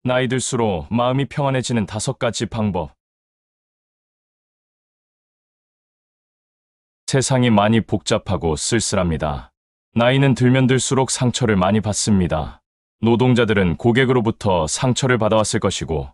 나이 들수록 마음이 평안해지는 5가지 방법. 세상이 많이 복잡하고 쓸쓸합니다. 나이는 들면 들수록 상처를 많이 받습니다. 노동자들은 고객으로부터 상처를 받아왔을 것이고,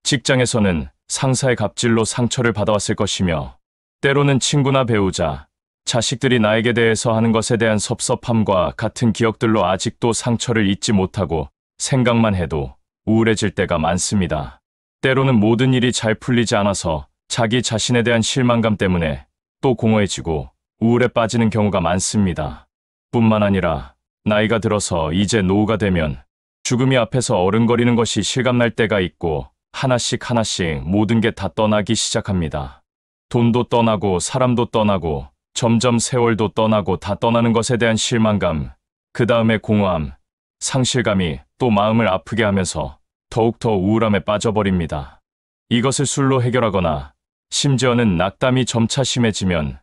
직장에서는 상사의 갑질로 상처를 받아왔을 것이며, 때로는 친구나 배우자, 자식들이 나에게 대해서 하는 것에 대한 섭섭함과 같은 기억들로 아직도 상처를 잊지 못하고 생각만 해도 우울해질 때가 많습니다. 때로는 모든 일이 잘 풀리지 않아서 자기 자신에 대한 실망감 때문에 또 공허해지고 우울에 빠지는 경우가 많습니다. 뿐만 아니라 나이가 들어서 이제 노후가 되면 죽음이 앞에서 어른거리는 것이 실감날 때가 있고 하나씩 하나씩 모든 게 다 떠나기 시작합니다. 돈도 떠나고 사람도 떠나고 점점 세월도 떠나고 다 떠나는 것에 대한 실망감, 그 다음에 공허함, 상실감이 또 마음을 아프게 하면서 더욱더 우울함에 빠져버립니다. 이것을 술로 해결하거나 심지어는 낙담이 점차 심해지면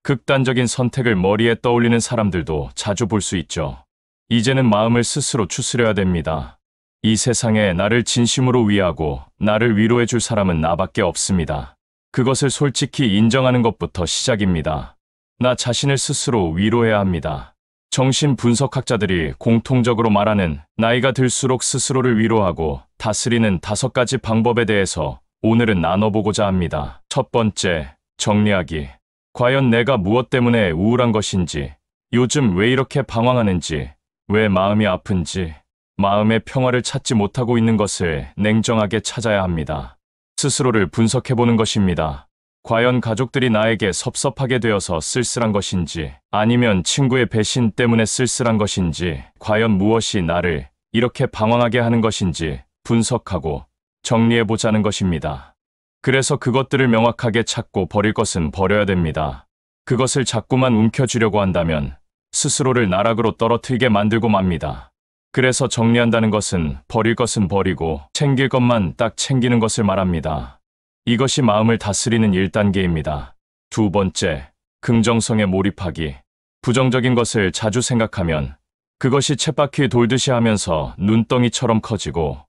극단적인 선택을 머리에 떠올리는 사람들도 자주 볼 수 있죠. 이제는 마음을 스스로 추스려야 됩니다. 이 세상에 나를 진심으로 위하고 나를 위로해 줄 사람은 나밖에 없습니다. 그것을 솔직히 인정하는 것부터 시작입니다. 나 자신을 스스로 위로해야 합니다. 정신분석학자들이 공통적으로 말하는 나이가 들수록 스스로를 위로하고 다스리는 5가지 방법에 대해서 오늘은 나눠보고자 합니다. 첫 번째, 정리하기. 과연 내가 무엇 때문에 우울한 것인지, 요즘 왜 이렇게 방황하는지, 왜 마음이 아픈지, 마음의 평화를 찾지 못하고 있는 것을 냉정하게 찾아야 합니다. 스스로를 분석해보는 것입니다. 과연 가족들이 나에게 섭섭하게 되어서 쓸쓸한 것인지, 아니면 친구의 배신 때문에 쓸쓸한 것인지, 과연 무엇이 나를 이렇게 방황하게 하는 것인지 분석하고 정리해보자는 것입니다. 그래서 그것들을 명확하게 찾고 버릴 것은 버려야 됩니다. 그것을 자꾸만 움켜쥐려고 한다면 스스로를 나락으로 떨어뜨리게 만들고 맙니다. 그래서 정리한다는 것은 버릴 것은 버리고 챙길 것만 딱 챙기는 것을 말합니다. 이것이 마음을 다스리는 1단계입니다. 두 번째, 긍정성에 몰입하기. 부정적인 것을 자주 생각하면 그것이 쳇바퀴 돌듯이 하면서 눈덩이처럼 커지고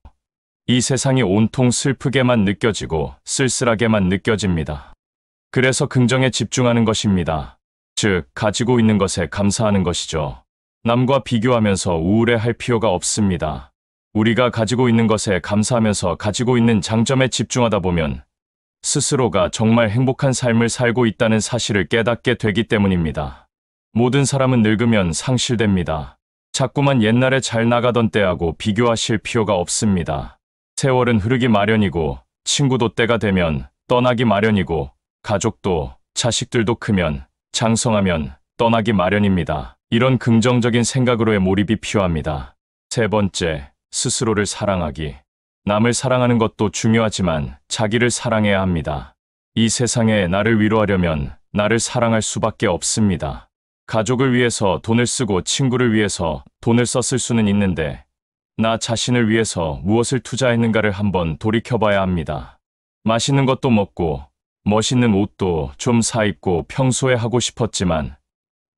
이 세상이 온통 슬프게만 느껴지고 쓸쓸하게만 느껴집니다. 그래서 긍정에 집중하는 것입니다. 즉, 가지고 있는 것에 감사하는 것이죠. 남과 비교하면서 우울해할 필요가 없습니다. 우리가 가지고 있는 것에 감사하면서 가지고 있는 장점에 집중하다 보면 스스로가 정말 행복한 삶을 살고 있다는 사실을 깨닫게 되기 때문입니다. 모든 사람은 늙으면 상실됩니다. 자꾸만 옛날에 잘 나가던 때하고 비교하실 필요가 없습니다. 세월은 흐르기 마련이고 친구도 때가 되면 떠나기 마련이고 가족도 자식들도 크면 장성하면 떠나기 마련입니다. 이런 긍정적인 생각으로의 몰입이 필요합니다. 세 번째, 스스로를 사랑하기. 남을 사랑하는 것도 중요하지만 자기를 사랑해야 합니다. 이 세상에 나를 위로하려면 나를 사랑할 수밖에 없습니다. 가족을 위해서 돈을 쓰고 친구를 위해서 돈을 썼을 수는 있는데 나 자신을 위해서 무엇을 투자했는가를 한번 돌이켜봐야 합니다. 맛있는 것도 먹고 멋있는 옷도 좀 사입고 평소에 하고 싶었지만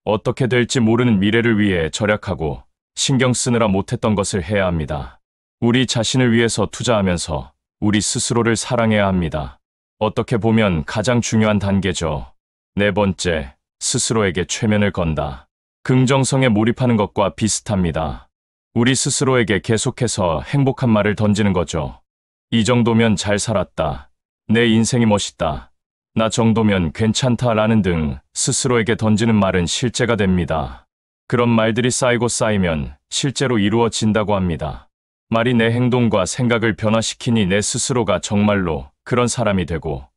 어떻게 될지 모르는 미래를 위해 절약하고 신경 쓰느라 못했던 것을 해야 합니다. 우리 자신을 위해서 투자하면서 우리 스스로를 사랑해야 합니다. 어떻게 보면 가장 중요한 단계죠. 네 번째, 스스로에게 최면을 건다. 긍정성에 몰입하는 것과 비슷합니다. 우리 스스로에게 계속해서 행복한 말을 던지는 거죠. 이 정도면 잘 살았다. 내 인생이 멋있다. 나 정도면 괜찮다라는 등 스스로에게 던지는 말은 실제가 됩니다. 그런 말들이 쌓이고 쌓이면 실제로 이루어진다고 합니다. 말이 내 행동과 생각을 변화시키니 내 스스로가 정말로 그런 사람이 되고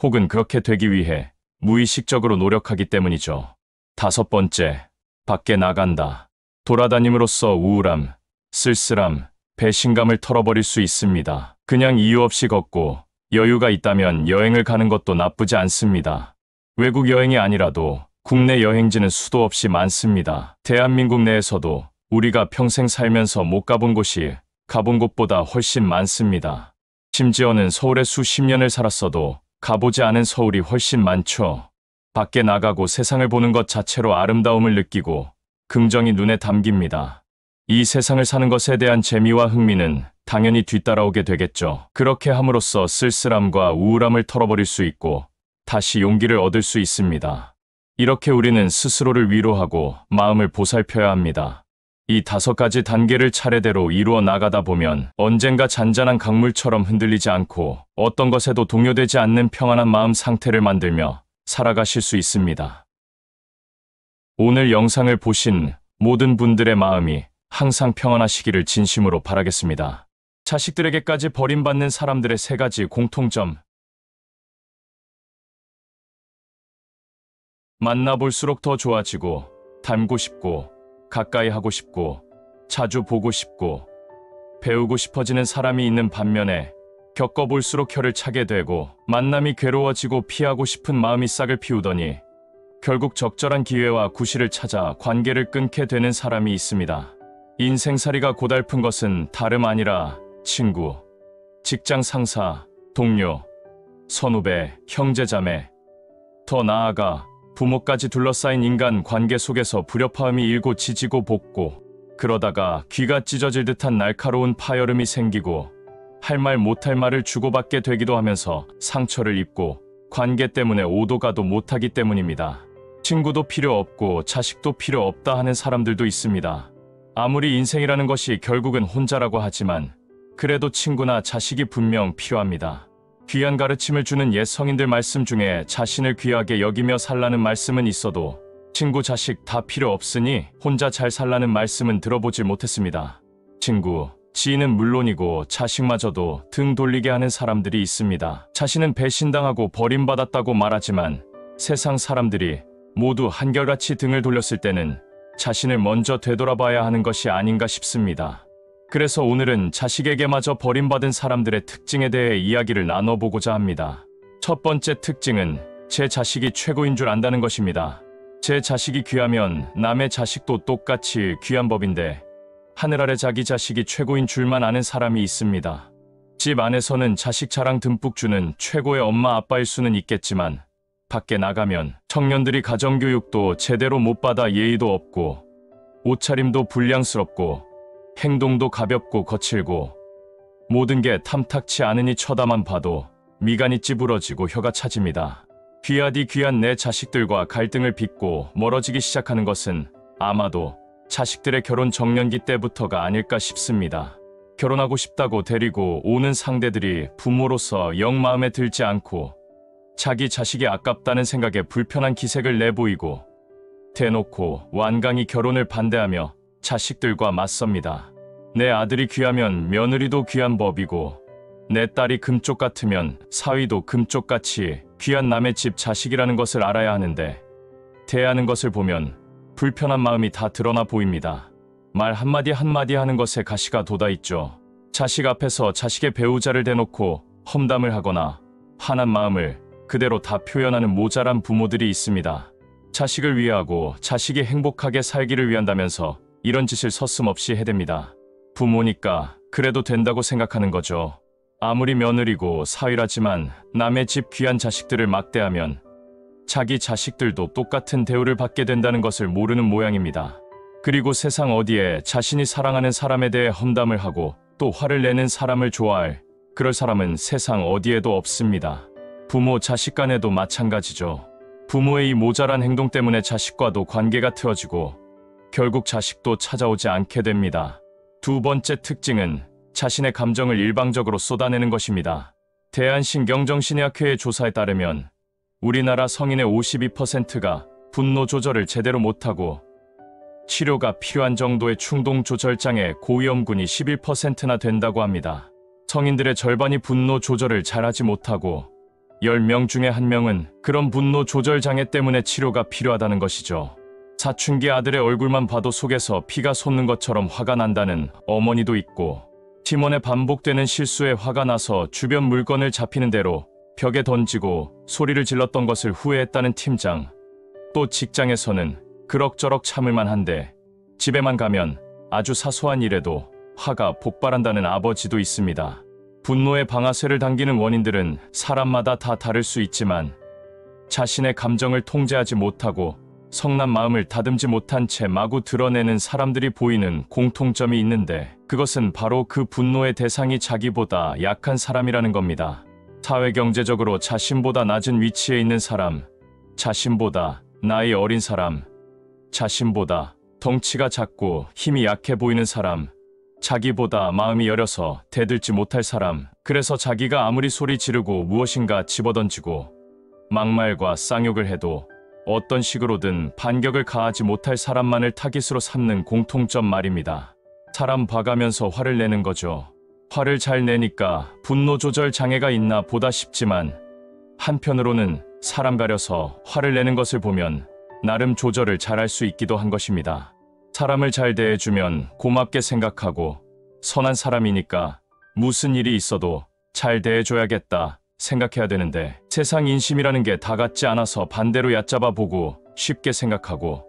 혹은 그렇게 되기 위해 무의식적으로 노력하기 때문이죠. 다섯 번째, 밖에 나간다. 돌아다님으로써 우울함, 쓸쓸함, 배신감을 털어버릴 수 있습니다. 그냥 이유 없이 걷고 여유가 있다면 여행을 가는 것도 나쁘지 않습니다. 외국 여행이 아니라도 국내 여행지는 수도 없이 많습니다. 대한민국 내에서도 우리가 평생 살면서 못 가본 곳이 가본 곳보다 훨씬 많습니다. 심지어는 서울에 수십 년을 살았어도 가보지 않은 서울이 훨씬 많죠. 밖에 나가고 세상을 보는 것 자체로 아름다움을 느끼고 긍정이 눈에 담깁니다. 이 세상을 사는 것에 대한 재미와 흥미는 당연히 뒤따라오게 되겠죠. 그렇게 함으로써 쓸쓸함과 우울함을 털어버릴 수 있고 다시 용기를 얻을 수 있습니다. 이렇게 우리는 스스로를 위로하고 마음을 보살펴야 합니다. 이 5가지 단계를 차례대로 이루어 나가다 보면 언젠가 잔잔한 강물처럼 흔들리지 않고 어떤 것에도 동요되지 않는 평안한 마음 상태를 만들며 살아가실 수 있습니다. 오늘 영상을 보신 모든 분들의 마음이 항상 평안하시기를 진심으로 바라겠습니다. 자식들에게까지 버림받는 사람들의 3가지 공통점. 만나볼수록 더 좋아지고, 닮고 싶고, 가까이 하고 싶고, 자주 보고 싶고, 배우고 싶어지는 사람이 있는 반면에 겪어볼수록 혀를 차게 되고 만남이 괴로워지고 피하고 싶은 마음이 싹을 피우더니 결국 적절한 기회와 구실을 찾아 관계를 끊게 되는 사람이 있습니다. 인생살이가 고달픈 것은 다름 아니라 친구, 직장 상사, 동료, 선후배, 형제자매, 더 나아가 부모까지 둘러싸인 인간 관계 속에서 불협화음이 일고 지지고 볶고 그러다가 귀가 찢어질 듯한 날카로운 파열음이 생기고 할 말 못할 말을 주고받게 되기도 하면서 상처를 입고 관계 때문에 오도 가도 못하기 때문입니다. 친구도 필요 없고 자식도 필요 없다 하는 사람들도 있습니다. 아무리 인생이라는 것이 결국은 혼자라고 하지만 그래도 친구나 자식이 분명 필요합니다. 귀한 가르침을 주는 옛 성인들 말씀 중에 자신을 귀하게 여기며 살라는 말씀은 있어도 친구 자식 다 필요 없으니 혼자 잘 살라는 말씀은 들어보질 못했습니다. 친구, 지인은 물론이고 자식마저도 등 돌리게 하는 사람들이 있습니다. 자신은 배신당하고 버림받았다고 말하지만 세상 사람들이 모두 한결같이 등을 돌렸을 때는 자신을 먼저 되돌아봐야 하는 것이 아닌가 싶습니다. 그래서 오늘은 자식에게마저 버림받은 사람들의 특징에 대해 이야기를 나눠보고자 합니다. 첫 번째 특징은 제 자식이 최고인 줄 안다는 것입니다. 제 자식이 귀하면 남의 자식도 똑같이 귀한 법인데 하늘 아래 자기 자식이 최고인 줄만 아는 사람이 있습니다. 집 안에서는 자식 자랑 듬뿍 주는 최고의 엄마 아빠일 수는 있겠지만 밖에 나가면 청년들이 가정교육도 제대로 못 받아 예의도 없고 옷차림도 불량스럽고 행동도 가볍고 거칠고 모든 게 탐탁치 않으니 쳐다만 봐도 미간이 찌부러지고 혀가 차집니다. 귀하디 귀한 내 자식들과 갈등을 빚고 멀어지기 시작하는 것은 아마도 자식들의 결혼 정년기 때부터가 아닐까 싶습니다. 결혼하고 싶다고 데리고 오는 상대들이 부모로서 영 마음에 들지 않고 자기 자식이 아깝다는 생각에 불편한 기색을 내보이고 대놓고 완강히 결혼을 반대하며 자식들과 맞섭니다. 내 아들이 귀하면 며느리도 귀한 법이고 내 딸이 금쪽 같으면 사위도 금쪽같이 귀한 남의 집 자식이라는 것을 알아야 하는데 대하는 것을 보면 불편한 마음이 다 드러나 보입니다. 말 한마디 한마디 하는 것에 가시가 돋아있죠. 자식 앞에서 자식의 배우자를 대놓고 험담을 하거나 화난 마음을 그대로 다 표현하는 모자란 부모들이 있습니다. 자식을 위하고 자식이 행복하게 살기를 위한다면서 이런 짓을 서슴없이 해댑니다. 부모니까 그래도 된다고 생각하는 거죠. 아무리 며느리고 사위라지만 남의 집 귀한 자식들을 막대하면 자기 자식들도 똑같은 대우를 받게 된다는 것을 모르는 모양입니다. 그리고 세상 어디에 자신이 사랑하는 사람에 대해 험담을 하고 또 화를 내는 사람을 좋아할 그럴 사람은 세상 어디에도 없습니다. 부모 자식 간에도 마찬가지죠. 부모의 이 모자란 행동 때문에 자식과도 관계가 틀어지고 결국 자식도 찾아오지 않게 됩니다. 두 번째 특징은 자신의 감정을 일방적으로 쏟아내는 것입니다. 대한신경정신의학회의 조사에 따르면 우리나라 성인의 52%가 분노 조절을 제대로 못하고 치료가 필요한 정도의 충동 조절장애 고위험군이 11%나 된다고 합니다. 성인들의 절반이 분노 조절을 잘하지 못하고 10명 중에 1명은 그런 분노 조절 장애 때문에 치료가 필요하다는 것이죠. 사춘기 아들의 얼굴만 봐도 속에서 피가 솟는 것처럼 화가 난다는 어머니도 있고 팀원의 반복되는 실수에 화가 나서 주변 물건을 잡히는 대로 벽에 던지고 소리를 질렀던 것을 후회했다는 팀장, 또 직장에서는 그럭저럭 참을만 한데 집에만 가면 아주 사소한 일에도 화가 폭발한다는 아버지도 있습니다. 분노의 방아쇠를 당기는 원인들은 사람마다 다 다를 수 있지만 자신의 감정을 통제하지 못하고 성난 마음을 다듬지 못한 채 마구 드러내는 사람들이 보이는 공통점이 있는데, 그것은 바로 그 분노의 대상이 자기보다 약한 사람이라는 겁니다. 사회경제적으로 자신보다 낮은 위치에 있는 사람, 자신보다 나이 어린 사람, 자신보다 덩치가 작고 힘이 약해 보이는 사람, 자기보다 마음이 여려서 대들지 못할 사람, 그래서 자기가 아무리 소리 지르고 무엇인가 집어던지고 막말과 쌍욕을 해도 어떤 식으로든 반격을 가하지 못할 사람만을 타깃으로 삼는 공통점 말입니다. 사람 봐가면서 화를 내는 거죠. 화를 잘 내니까 분노 조절 장애가 있나 보다 싶지만, 한편으로는 사람 가려서 화를 내는 것을 보면 나름 조절을 잘할 수 있기도 한 것입니다. 사람을 잘 대해주면 고맙게 생각하고, 선한 사람이니까 무슨 일이 있어도 잘 대해줘야겠다 생각해야 되는데, 세상 인심이라는 게 다 같지 않아서 반대로 얕잡아 보고 쉽게 생각하고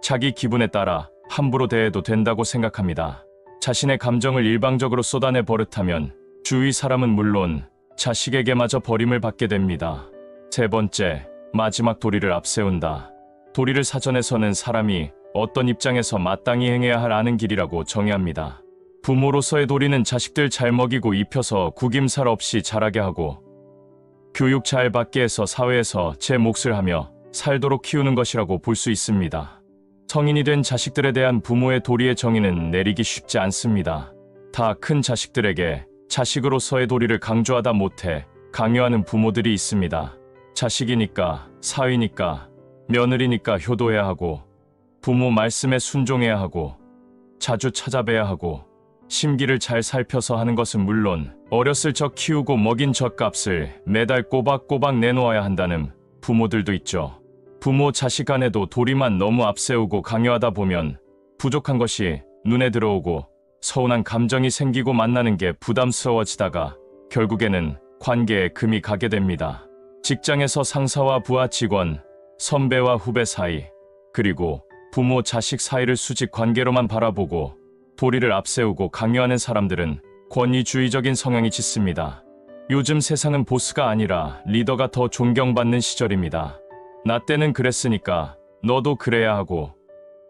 자기 기분에 따라 함부로 대해도 된다고 생각합니다. 자신의 감정을 일방적으로 쏟아내 버릇하면 주위 사람은 물론 자식에게마저 버림을 받게 됩니다. 세 번째, 마지막 도리를 앞세운다. 도리를 사전에서는 사람이 어떤 입장에서 마땅히 행해야 할 아는 길이라고 정의합니다. 부모로서의 도리는 자식들 잘 먹이고 입혀서 구김살 없이 자라게 하고, 교육 잘 받게 해서 사회에서 제 몫을 하며 살도록 키우는 것이라고 볼 수 있습니다. 성인이 된 자식들에 대한 부모의 도리의 정의는 내리기 쉽지 않습니다. 다 큰 자식들에게 자식으로서의 도리를 강조하다 못해 강요하는 부모들이 있습니다. 자식이니까, 사위니까, 며느리니까 효도해야 하고, 부모 말씀에 순종해야 하고, 자주 찾아뵈야 하고, 심기를 잘 살펴서 하는 것은 물론 어렸을 적 키우고 먹인 젖값을 매달 꼬박꼬박 내놓아야 한다는 부모들도 있죠. 부모 자식 간에도 도리만 너무 앞세우고 강요하다 보면 부족한 것이 눈에 들어오고 서운한 감정이 생기고 만나는 게 부담스러워지다가 결국에는 관계에 금이 가게 됩니다. 직장에서 상사와 부하 직원, 선배와 후배 사이, 그리고 부모 자식 사이를 수직 관계로만 바라보고 도리를 앞세우고 강요하는 사람들은 권위주의적인 성향이 짙습니다. 요즘 세상은 보스가 아니라 리더가 더 존경받는 시절입니다. 나 때는 그랬으니까 너도 그래야 하고,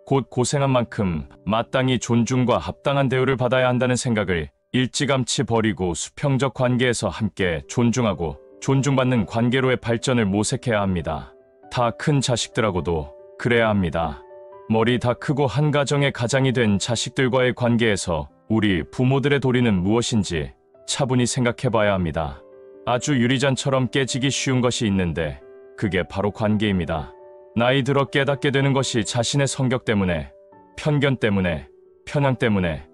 곧 고생한 만큼 마땅히 존중과 합당한 대우를 받아야 한다는 생각을 일찌감치 버리고 수평적 관계에서 함께 존중하고 존중받는 관계로의 발전을 모색해야 합니다. 다 큰 자식들하고도 그래야 합니다. 머리 다 크고 한 가정의 가장이 된 자식들과의 관계에서 우리 부모들의 도리는 무엇인지 차분히 생각해봐야 합니다. 아주 유리잔처럼 깨지기 쉬운 것이 있는데 그게 바로 관계입니다. 나이 들어 깨닫게 되는 것이 자신의 성격 때문에, 편견 때문에, 편향 때문에,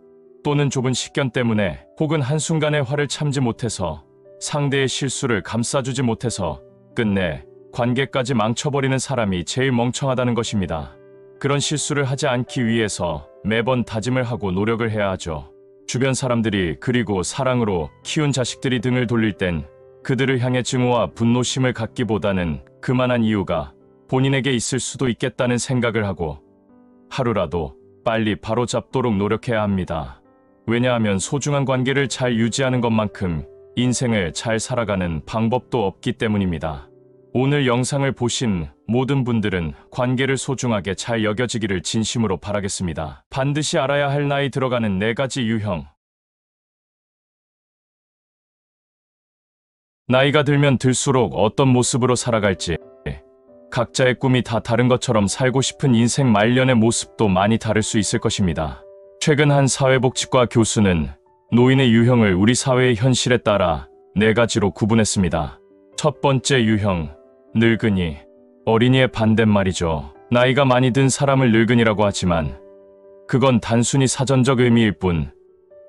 또는 좁은 식견 때문에, 혹은 한순간에 화를 참지 못해서, 상대의 실수를 감싸주지 못해서 끝내 관계까지 망쳐버리는 사람이 제일 멍청하다는 것입니다. 그런 실수를 하지 않기 위해서 매번 다짐을 하고 노력을 해야 하죠. 주변 사람들이 그리고 사랑으로 키운 자식들이 등을 돌릴 땐 그들을 향해 증오와 분노심을 갖기보다는 그만한 이유가 본인에게 있을 수도 있겠다는 생각을 하고 하루라도 빨리 바로잡도록 노력해야 합니다. 왜냐하면 소중한 관계를 잘 유지하는 것만큼 인생을 잘 살아가는 방법도 없기 때문입니다. 오늘 영상을 보신 모든 분들은 관계를 소중하게 잘 여겨지기를 진심으로 바라겠습니다. 반드시 알아야 할 나이 들어가는 4가지 유형. 나이가 들면 들수록 어떤 모습으로 살아갈지, 각자의 꿈이 다 다른 것처럼 살고 싶은 인생 말년의 모습도 많이 다를 수 있을 것입니다. 최근 한 사회복지과 교수는 노인의 유형을 우리 사회의 현실에 따라 4가지로 구분했습니다. 첫 번째 유형, 늙은이. 어린이의 반대말이죠. 나이가 많이 든 사람을 늙은이라고 하지만 그건 단순히 사전적 의미일 뿐,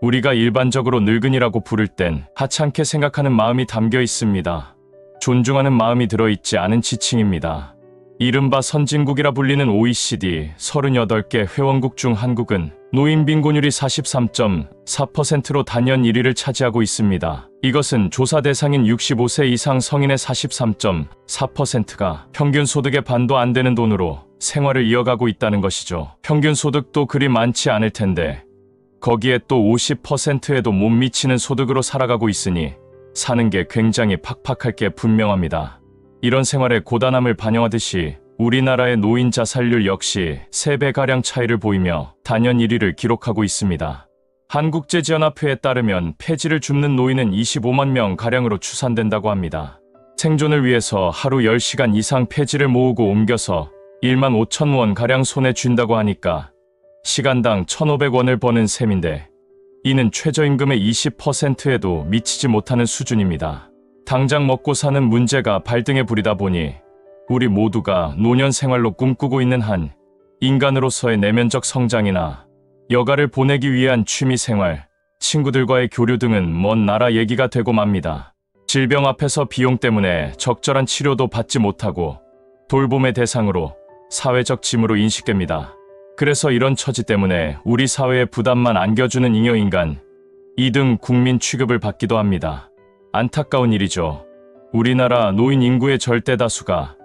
우리가 일반적으로 늙은이라고 부를 땐 하찮게 생각하는 마음이 담겨 있습니다. 존중하는 마음이 들어있지 않은 지칭입니다. 이른바 선진국이라 불리는 OECD 38개 회원국 중 한국은 노인 빈곤율이 43.4%로 단연 1위를 차지하고 있습니다. 이것은 조사 대상인 65세 이상 성인의 43.4%가 평균 소득의 반도 안 되는 돈으로 생활을 이어가고 있다는 것이죠. 평균 소득도 그리 많지 않을 텐데 거기에 또 50%에도 못 미치는 소득으로 살아가고 있으니 사는 게 굉장히 팍팍할 게 분명합니다. 이런 생활의 고단함을 반영하듯이 우리나라의 노인 자살률 역시 3배가량 차이를 보이며 단연 1위를 기록하고 있습니다. 한국제지연합회에 따르면 폐지를 줍는 노인은 25만 명가량으로 추산된다고 합니다. 생존을 위해서 하루 10시간 이상 폐지를 모으고 옮겨서 1만 5천 원가량 손에 쥔다고 하니까 시간당 1,500원을 버는 셈인데 이는 최저임금의 20%에도 미치지 못하는 수준입니다. 당장 먹고 사는 문제가 발등에 부리다 보니 우리 모두가 노년 생활로 꿈꾸고 있는 한 인간으로서의 내면적 성장이나 여가를 보내기 위한 취미생활, 친구들과의 교류 등은 먼 나라 얘기가 되고 맙니다. 질병 앞에서 비용 때문에 적절한 치료도 받지 못하고 돌봄의 대상으로 사회적 짐으로 인식됩니다. 그래서 이런 처지 때문에 우리 사회에 부담만 안겨주는 잉여인간, 2등 국민 취급을 받기도 합니다. 안타까운 일이죠. 우리나라 노인 인구의 절대다수가,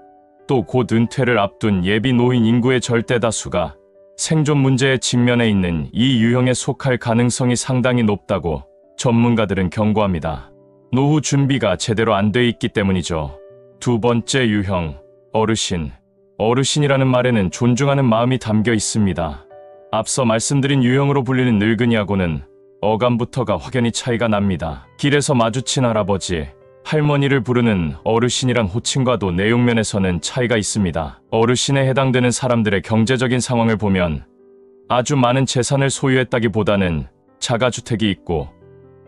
또 곧 은퇴를 앞둔 예비 노인 인구의 절대다수가 생존 문제에 직면해 있는 이 유형에 속할 가능성이 상당히 높다고 전문가들은 경고합니다. 노후 준비가 제대로 안 돼 있기 때문이죠. 두 번째 유형, 어르신. 어르신이라는 말에는 존중하는 마음이 담겨 있습니다. 앞서 말씀드린 유형으로 불리는 늙은이하고는 어감부터가 확연히 차이가 납니다. 길에서 마주친 할아버지, 할머니를 부르는 어르신이란 호칭과도 내용면에서는 차이가 있습니다. 어르신에 해당되는 사람들의 경제적인 상황을 보면 아주 많은 재산을 소유했다기보다는 자가주택이 있고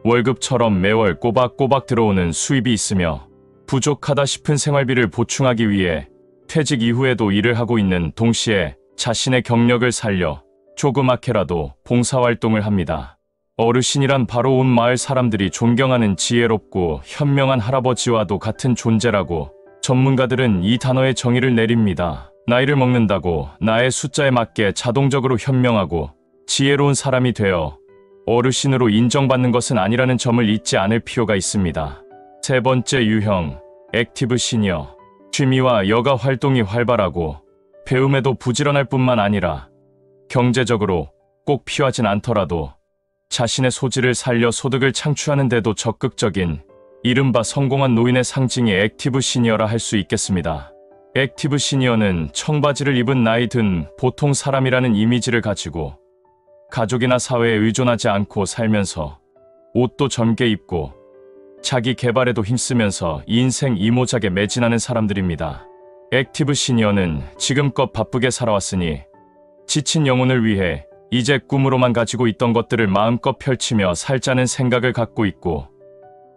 월급처럼 매월 꼬박꼬박 들어오는 수입이 있으며 부족하다 싶은 생활비를 보충하기 위해 퇴직 이후에도 일을 하고 있는 동시에 자신의 경력을 살려 조그맣게라도 봉사활동을 합니다. 어르신이란 바로 온 마을 사람들이 존경하는 지혜롭고 현명한 할아버지와도 같은 존재라고 전문가들은 이 단어의 정의를 내립니다. 나이를 먹는다고 나의 숫자에 맞게 자동적으로 현명하고 지혜로운 사람이 되어 어르신으로 인정받는 것은 아니라는 점을 잊지 않을 필요가 있습니다. 세 번째 유형, 액티브 시니어. 취미와 여가 활동이 활발하고 배움에도 부지런할 뿐만 아니라 경제적으로 꼭 필요하진 않더라도 자신의 소질을 살려 소득을 창출하는 데도 적극적인 이른바 성공한 노인의 상징이 액티브 시니어라 할 수 있겠습니다. 액티브 시니어는 청바지를 입은 나이 든 보통 사람이라는 이미지를 가지고 가족이나 사회에 의존하지 않고 살면서 옷도 젊게 입고 자기 개발에도 힘쓰면서 인생 이모작에 매진하는 사람들입니다. 액티브 시니어는 지금껏 바쁘게 살아왔으니 지친 영혼을 위해 이제 꿈으로만 가지고 있던 것들을 마음껏 펼치며 살자는 생각을 갖고 있고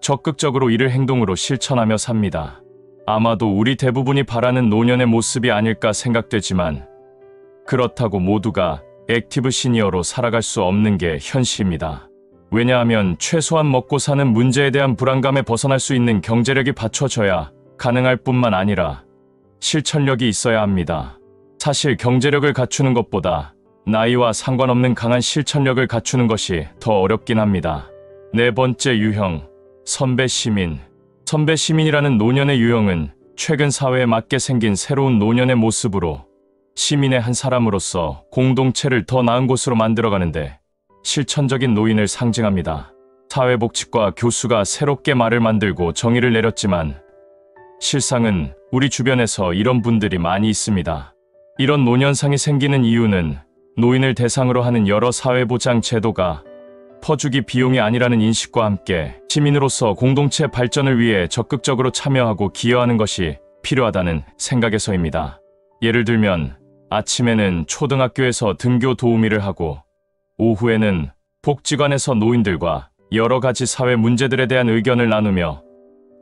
적극적으로 이를 행동으로 실천하며 삽니다. 아마도 우리 대부분이 바라는 노년의 모습이 아닐까 생각되지만 그렇다고 모두가 액티브 시니어로 살아갈 수 없는 게 현실입니다. 왜냐하면 최소한 먹고 사는 문제에 대한 불안감에 벗어날 수 있는 경제력이 받쳐져야 가능할 뿐만 아니라 실천력이 있어야 합니다. 사실 경제력을 갖추는 것보다 나이와 상관없는 강한 실천력을 갖추는 것이 더 어렵긴 합니다. 네 번째 유형, 선배 시민. 선배 시민이라는 노년의 유형은 최근 사회에 맞게 생긴 새로운 노년의 모습으로 시민의 한 사람으로서 공동체를 더 나은 곳으로 만들어가는데 실천적인 노인을 상징합니다. 사회복지과 교수가 새롭게 말을 만들고 정의를 내렸지만 실상은 우리 주변에서 이런 분들이 많이 있습니다. 이런 노년상이 생기는 이유는 노인을 대상으로 하는 여러 사회보장 제도가 퍼주기 비용이 아니라는 인식과 함께 시민으로서 공동체 발전을 위해 적극적으로 참여하고 기여하는 것이 필요하다는 생각에서입니다. 예를 들면 아침에는 초등학교에서 등교 도우미를 하고 오후에는 복지관에서 노인들과 여러 가지 사회 문제들에 대한 의견을 나누며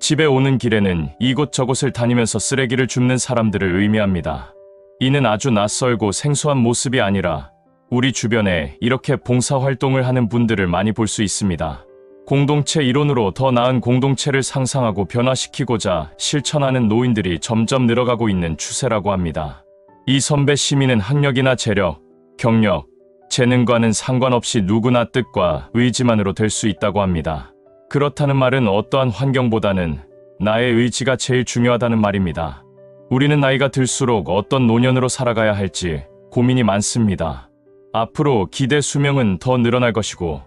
집에 오는 길에는 이곳저곳을 다니면서 쓰레기를 줍는 사람들을 의미합니다. 이는 아주 낯설고 생소한 모습이 아니라 우리 주변에 이렇게 봉사활동을 하는 분들을 많이 볼 수 있습니다. 공동체 이론으로 더 나은 공동체를 상상하고 변화시키고자 실천하는 노인들이 점점 늘어가고 있는 추세라고 합니다. 이 선배 시민은 학력이나 재력, 경력, 재능과는 상관없이 누구나 뜻과 의지만으로 될 수 있다고 합니다. 그렇다는 말은 어떠한 환경보다는 나의 의지가 제일 중요하다는 말입니다. 우리는 나이가 들수록 어떤 노년으로 살아가야 할지 고민이 많습니다. 앞으로 기대 수명은 더 늘어날 것이고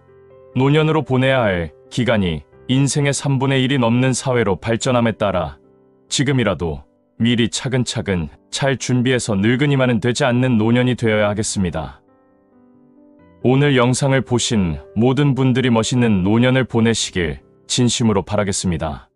노년으로 보내야 할 기간이 인생의 3분의 1이 넘는 사회로 발전함에 따라 지금이라도 미리 차근차근 잘 준비해서 늙은이만은 되지 않는 노년이 되어야 하겠습니다. 오늘 영상을 보신 모든 분들이 멋있는 노년을 보내시길 진심으로 바라겠습니다.